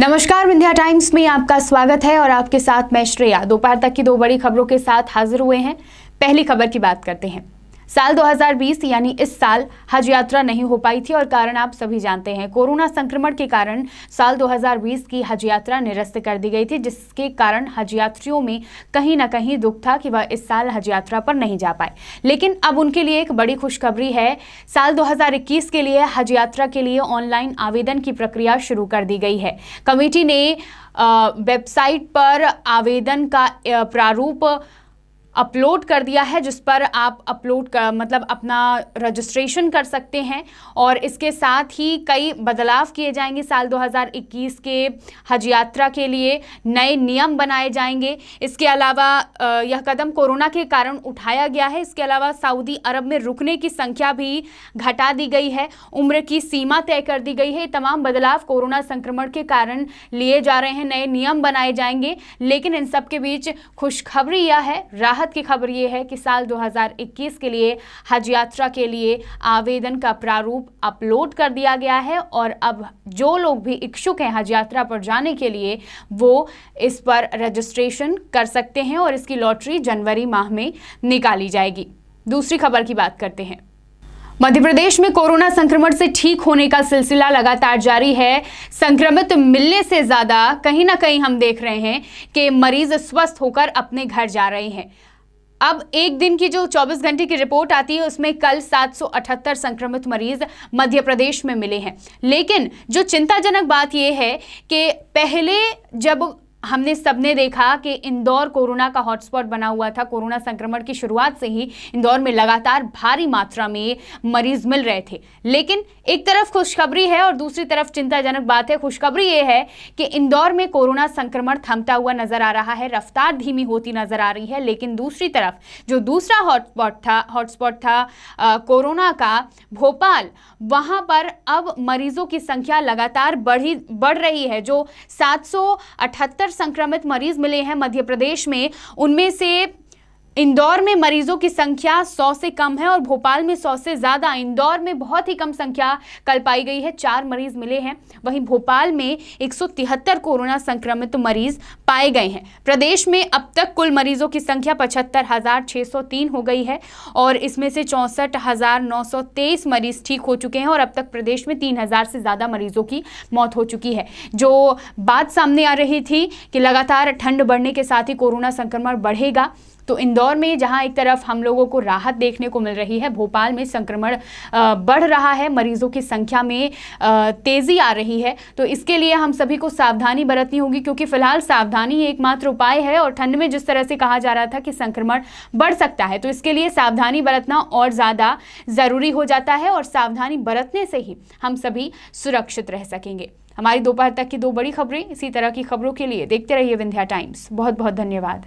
नमस्कार, विंध्या टाइम्स में आपका स्वागत है और आपके साथ मैं श्रेया दोपहर तक की दो बड़ी खबरों के साथ हाजिर हुए हैं। पहली खबर की बात करते हैं। साल 2020 यानी इस साल हज यात्रा नहीं हो पाई थी और कारण आप सभी जानते हैं। कोरोना संक्रमण के कारण साल 2020 की हज यात्रा निरस्त कर दी गई थी, जिसके कारण हज यात्रियों में कहीं ना कहीं दुख था कि वह इस साल हज यात्रा पर नहीं जा पाए। लेकिन अब उनके लिए एक बड़ी खुशखबरी है। साल 2021 के लिए हज यात्रा के लिए ऑनलाइन आवेदन की प्रक्रिया शुरू कर दी गई है। कमेटी ने वेबसाइट पर आवेदन का प्रारूप अपलोड कर दिया है, जिस पर आप अपना रजिस्ट्रेशन कर सकते हैं और इसके साथ ही कई बदलाव किए जाएंगे। साल 2021 के हज यात्रा के लिए नए नियम बनाए जाएंगे। इसके अलावा यह कदम कोरोना के कारण उठाया गया है। इसके अलावा सऊदी अरब में रुकने की संख्या भी घटा दी गई है, उम्र की सीमा तय कर दी गई है। तमाम बदलाव कोरोना संक्रमण के कारण लिए जा रहे हैं, नए नियम बनाए जाएंगे। लेकिन इन सब के बीच खुशखबरी यह है, राहत की खबर यह है कि साल 2021 के लिए हज यात्रा के लिए आवेदन का प्रारूप अपलोड कर दिया गया है और अब जो लोग भी इच्छुक हैं हज यात्रा पर जाने के लिए वो इस पर रजिस्ट्रेशन कर सकते हैं और इसकी लॉटरी जनवरी माह में निकाली जाएगी। दूसरी खबर की बात करते हैं। मध्य प्रदेश में कोरोना संक्रमण से ठीक होने का सिलसिला लगातार जारी है। संक्रमित मिलने से ज्यादा कहीं ना कहीं हम देख रहे हैं कि मरीज स्वस्थ होकर अपने घर जा रहे हैं। अब एक दिन की जो 24 घंटे की रिपोर्ट आती है उसमें कल 778 संक्रमित मरीज मध्य प्रदेश में मिले हैं। लेकिन जो चिंताजनक बात यह है कि पहले जब हमने सबने देखा कि इंदौर कोरोना का हॉटस्पॉट बना हुआ था, कोरोना संक्रमण की शुरुआत से ही इंदौर में लगातार भारी मात्रा में मरीज मिल रहे थे। लेकिन एक तरफ खुशखबरी है और दूसरी तरफ चिंताजनक बात है। खुशखबरी ये है कि इंदौर में कोरोना संक्रमण थमता हुआ नजर आ रहा है, रफ्तार धीमी होती नजर आ रही है। लेकिन दूसरी तरफ जो दूसरा हॉटस्पॉट था कोरोना का, भोपाल, वहां पर अब मरीजों की संख्या लगातार बढ़ रही है। जो 778 संक्रमित मरीज मिले हैं मध्य प्रदेश में, उनमें से इंदौर में मरीजों की संख्या 100 से कम है और भोपाल में 100 से ज्यादा। इंदौर में बहुत ही कम संख्या कल पाई गई है, 4 मरीज मिले हैं। वहीं भोपाल में 173 कोरोना संक्रमित मरीज पाए गए हैं। प्रदेश में अब तक कुल मरीजों की संख्या 75,603 हो गई है और इसमें से 64,923 मरीज ठीक हो चुके हैं और अब तक प्रदेश में 3,000 से ज्यादा मरीजों की मौत हो चुकी है। जो बात सामने आ रही थी कि लगातार ठंड बढ़ने के साथ ही कोरोना संक्रमण बढ़ेगा, तो इंदौर में जहां एक तरफ हम लोगों को राहत देखने को मिल रही है, भोपाल में संक्रमण बढ़ रहा है, मरीजों की संख्या में तेजी आ रही है। तो इसके लिए हम सभी को सावधानी बरतनी होगी, क्योंकि फिलहाल सावधानी एकमात्र उपाय है और ठंड में जिस तरह से कहा जा रहा था कि संक्रमण बढ़ सकता है, तो इसके लिए सावधानी बरतना और ज़्यादा ज़रूरी हो जाता है और सावधानी बरतने से ही हम सभी सुरक्षित रह सकेंगे। हमारी दोपहर तक की दो बड़ी खबरें, इसी तरह की खबरों के लिए देखते रहिए विंध्या टाइम्स। बहुत बहुत धन्यवाद।